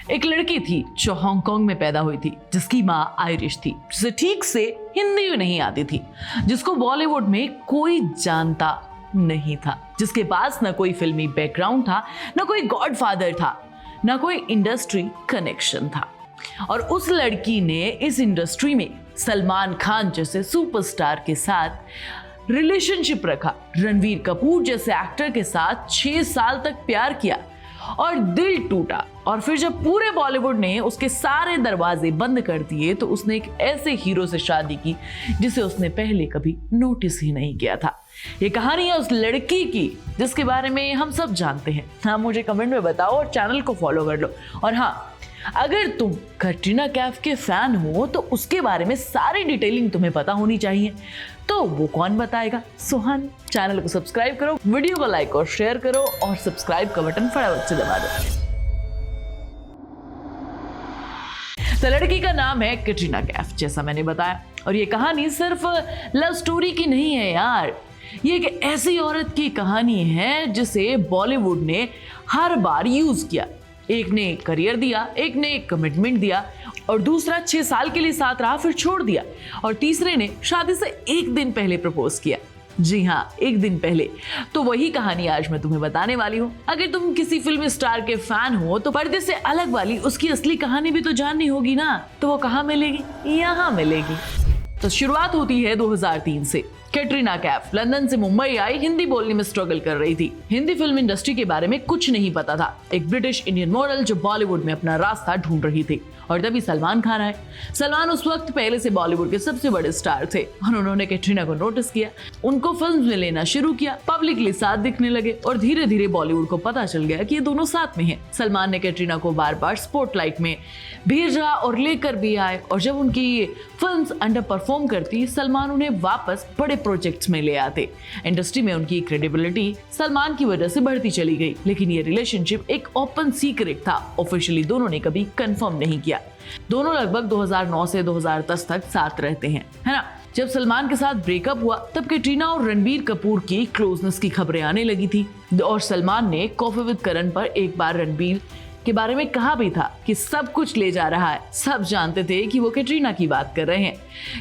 एक लड़की थी जो हांगकांग में पैदा हुई थी, जिसकी माँ आयरिश थी, जिसे ठीक से हिंदी भी नहीं आती थी, जिसको बॉलीवुड में कोई जानता नहीं था, जिसके पास ना कोई फिल्मी बैकग्राउंड था, ना कोई गॉडफादर था, ना कोई इंडस्ट्री कनेक्शन था। और उस लड़की ने इस इंडस्ट्री में सलमान खान जैसे सुपरस्टार के साथ रिलेशनशिप रखा, रणवीर कपूर जैसे एक्टर के साथ 6 साल तक प्यार किया और दिल टूटा। और फिर जब पूरे बॉलीवुड ने उसके सारे दरवाजे बंद कर दिए तो उसने एक ऐसे हीरो से शादी की जिसे उसने पहले कभी नोटिस ही नहीं किया था। ये कहानी है उस लड़की की जिसके बारे में हम सब जानते हैं। हाँ, मुझे कमेंट में बताओ और चैनल को फॉलो कर लो। और हाँ, अगर तुम कैटरीना कैफ के फैन हो तो उसके बारे में सारी डिटेलिंग तुम्हें पता होनी चाहिए। तो वो कौन बताएगा? सुहान, चैनल को सब्सक्राइब करो, वीडियो को लाइक और शेयर करो और सब्सक्राइब का बटन फटाफट से दबा दो। तो लड़की का नाम है कैटरीना कैफ, जैसा मैंने बताया। और ये कहानी सिर्फ लव स्टोरी की नहीं है यार, ये एक ऐसी औरत की कहानी है जिसे बॉलीवुड ने हर बार यूज किया। एक ने करियर दिया, एक ने कमिटमेंट दिया और दूसरा 6 साल के लिए साथ रहा, फिर छोड़ दिया, और तीसरे ने शादी से 1 दिन पहले प्रपोज किया। जी हाँ, 1 दिन पहले। तो वही कहानी आज मैं तुम्हें बताने वाली हूँ। अगर तुम किसी फिल्म स्टार के फैन हो तो पर्दे से अलग वाली उसकी असली कहानी भी तो जाननी होगी ना। तो वो कहाँ मिलेगी? यहाँ मिलेगी। तो शुरुआत होती है 2003 से। कैटरीना कैफ लंदन से मुंबई आई, हिंदी बोलने में स्ट्रगल कर रही थी। हिंदी फिल्म इंडस्ट्री के बारे में कुछ नहीं पता था। एक ब्रिटिश इंडियन मॉडल जो बॉलीवुड में अपना रास्ता ढूंढ रही थी। और तभी सलमान खान आए। सलमान उस वक्त पहले से बॉलीवुड के सबसे बड़े स्टार थे और उन्होंने कैटरीना को नोटिस किया, उनको फिल्म में लेना शुरू किया, पब्लिकली साथ दिखने लगे और धीरे धीरे बॉलीवुड को पता चल गया कि ये दोनों साथ में हैं। सलमान ने कैटरीना को बार बार स्पॉटलाइट में भेजा और लेकर भी आए, और जब उनकी फिल्म्स अंडर परफॉर्म करती, सलमान उन्हें वापस बड़े प्रोजेक्ट्स में ले आते। इंडस्ट्री में उनकी क्रेडिबिलिटी सलमान की वजह से बढ़ती चली गई। लेकिन ये रिलेशनशिप एक ओपन सीक्रेट था, ऑफिशियली दोनों ने कभी कंफर्म नहीं किया। दोनों लगभग 2009 से 2010 तक साथ रहते हैं, है ना। जब सलमान के साथ ब्रेकअप हुआ तब कैटरीना और रणबीर कपूर की क्लोजनेस की खबरें आने लगी थी, और सलमान ने कॉफी विद करण पर एक बार रणबीर के बारे में कहा भी था कि सब कुछ ले जा रहा है। सब जानते थे कि वो कैटरीना की बात कर रहे हैं।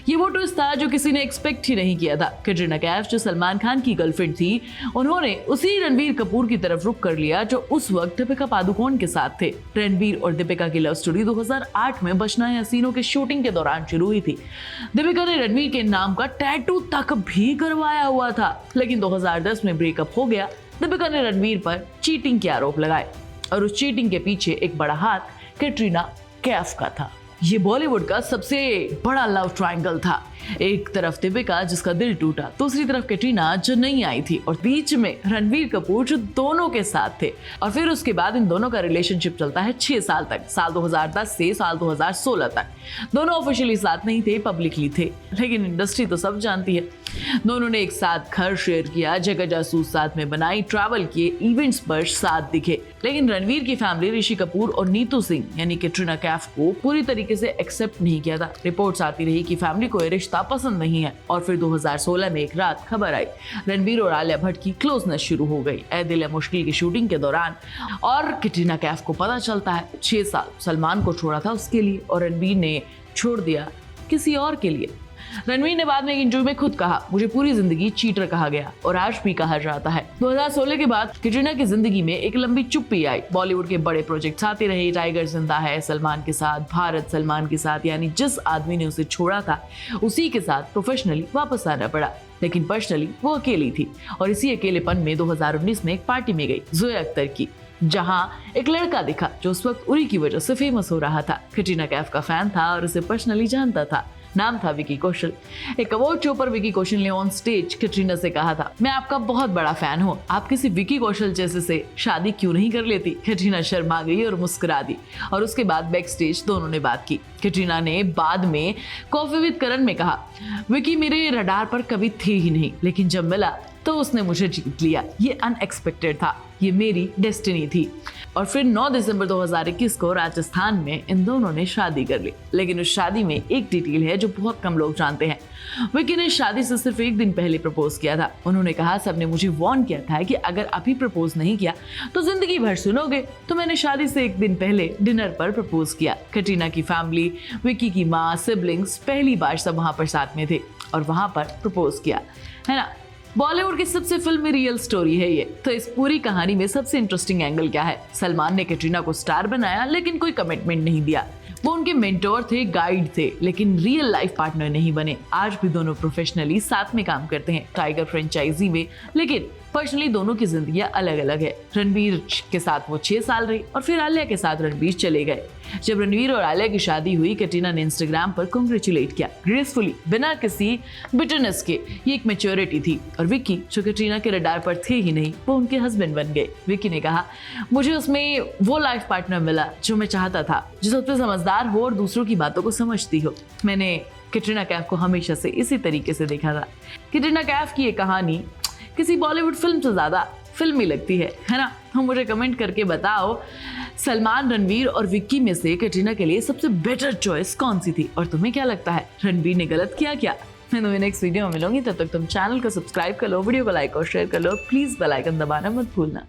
ये वो ट्विस्ट था जो किसी ने एक्सपेक्ट ही नहीं किया था। कैटरीना कैफ जो सलमान खान की गर्लफ्रेंड थी, उन्होंने उसी रणबीर कपूर की तरफ रुख कर लिया जो उस वक्त दीपिका पादुकोण के साथ थे। रणबीर और दीपिका की लव स्टोरी 2008 में बचना है हसीनों के शूटिंग के दौरान शुरू हुई थी। दीपिका ने रणबीर के नाम का टैटू तक भी करवाया हुआ था। लेकिन 2010 में ब्रेकअप हो गया। दीपिका ने रणबीर पर चीटिंग के आरोप लगाए और उस चीटिंग के पीछे एक बड़ा हाथ कैटरीना कैफ का था। ये बॉलीवुड का सबसे बड़ा लव ट्रायंगल था। एक तरफ दीपिका जिसका दिल टूटा, दूसरी तरफ कैटरीना जो नहीं आई थी, और बीच में रणबीर कपूर जो दोनों के साथ थे। और फिर उसके बाद इन दोनों का रिलेशनशिप चलता है 6 साल तक, साल 2010 से साल 2016 तक। दोनों ऑफिशियली साथ नहीं थे, पब्लिकली थे, लेकिन इंडस्ट्री तो सब जानती है। दोनों ने एक साथ घर शेयर किया, जगह जासूस साथ में बनाई, ट्रैवल किए, इवेंट्स पर साथ दिखे। लेकिन रणवीर की फैमिली ऋषि कपूर और नीतू सिंह यानी कैटरीना कैफ को पूरी तरीके से एक्सेप्ट नहीं किया था। रिपोर्ट्स आती रही कि फैमिली को ये रिश्ता पसंद नहीं है। और फिर 2016 में एक रात खबर आई, रणबीर और आलिया भट्ट की क्लोजनेस शुरू हो गई ऐ दिल है मुश्किल की शूटिंग के दौरान। और कैटरीना कैफ को पता चलता है 6 साल सलमान को छोड़ा था उसके लिए, और रणबीर ने छोड़ दिया किसी और के लिए। रणवीर ने बाद में एक इंटरव्यू में खुद कहा, मुझे पूरी जिंदगी चीटर कहा गया और आज भी कहा जाता है। 2016 के बाद कैटरीना की जिंदगी में एक लंबी चुप्पी आई। बॉलीवुड के बड़े प्रोजेक्ट्स आते रहे, टाइगर जिंदा है सलमान के साथ, भारत सलमान के साथ, यानी जिस आदमी ने उसे छोड़ा था उसी के साथ प्रोफेशनली वापस आना पड़ा। लेकिन पर्सनली वो अकेली थी, और इसी अकेलेपन में 2019 में एक पार्टी में गई जोया अख्तर की, जहां एक लड़का दिखा जो उस वक्त उरी की वजह से फेमस हो रहा था। कैटरीना कैफ का फैन था और उसे पर्सनली जानता था। नाम था विकी कौशल। एक अवार्ड शो पर विकी कौशल ने ऑन स्टेज कैटरीना से कहा था, मैं आपका बहुत बड़ा फैन हूँ, आप किसी विकी कौशल जैसे से शादी क्यों नहीं कर लेती। कैटरीना शर्मा गई और मुस्कुरा दी, और उसके बाद बैक स्टेज दोनों ने बात की। कैटरीना ने बाद में कॉफी विद करण में कहा, विकी मेरे रडार पर कभी थे ही नहीं, लेकिन जब मिला तो उसने मुझे जीत लिया। ये अनएक्सपेक्टेड था, ये मेरी डेस्टिनी थी। और फिर 9 दिसंबर 2021 को राजस्थान में इन दोनों ने शादी कर ली। लेकिन उस शादी में एक डिटेल है जो बहुत कम लोग जानते हैं। विक्की ने शादी से सिर्फ एक दिन पहले प्रपोज किया था। उन्होंने कहा, सबने मुझे वार्न किया था कि अगर अभी प्रपोज नहीं किया तो जिंदगी भर सुनोगे, तो मैंने शादी से एक दिन पहले डिनर पर प्रपोज किया। कटरीना की फैमिली, विक्की की माँ, सिबलिंग्स, पहली बार सब वहां पर साथ में थे और वहां पर प्रपोज किया, है ना। बॉलीवुड की सबसे फिल्मी रियल स्टोरी है ये। तो इस पूरी कहानी में सबसे इंटरेस्टिंग एंगल क्या है? सलमान ने कटरीना को स्टार बनाया लेकिन कोई कमिटमेंट नहीं दिया। वो उनके मेंटोर थे, गाइड थे, लेकिन रियल लाइफ पार्टनर नहीं बने। आज भी दोनों प्रोफेशनली साथ में काम करते हैं टाइगर फ्रेंचाइजी में, लेकिन पर्सनली दोनों की जिंदगियां अलग अलग है। रणबीर के साथ वो 6 साल रही और फिर आलिया के साथ रणबीर चले गए। जब रणबीर और आलिया की शादी हुई, कटरीना ने इंस्टाग्राम पर कांग्रेचुलेट किया, ग्रेसफुली, बिना किसी बिटरनेस के। ये एक मैच्योरिटी थी। और विक्की, जो कटरीना के रडार पर थे ही नहीं, वो उनके हस्बैंड बन गए। विक्की ने कहा, मुझे उसमें वो लाइफ पार्टनर मिला जो मैं चाहता था, जो सबसे समझदार हो और दूसरों की बातों को समझती हो। मैंने कटरीना कैफ को हमेशा से इसी तरीके से देखा था। कटरीना कैफ की ये कहानी किसी बॉलीवुड फिल्म से ज्यादा फिल्मी लगती है ना। तो मुझे कमेंट करके बताओ, सलमान, रणबीर और विक्की में से कटरीना के लिए सबसे बेटर चॉइस कौन सी थी? और तुम्हें क्या लगता है, रणबीर ने गलत किया क्या? मैं तुम्हें नेक्स्ट वीडियो में मिलूंगी। तब तक तुम चैनल को सब्सक्राइब कर लो, वीडियो को लाइक और शेयर कर लो। प्लीज बेल आइकन दबाना मत भूलना।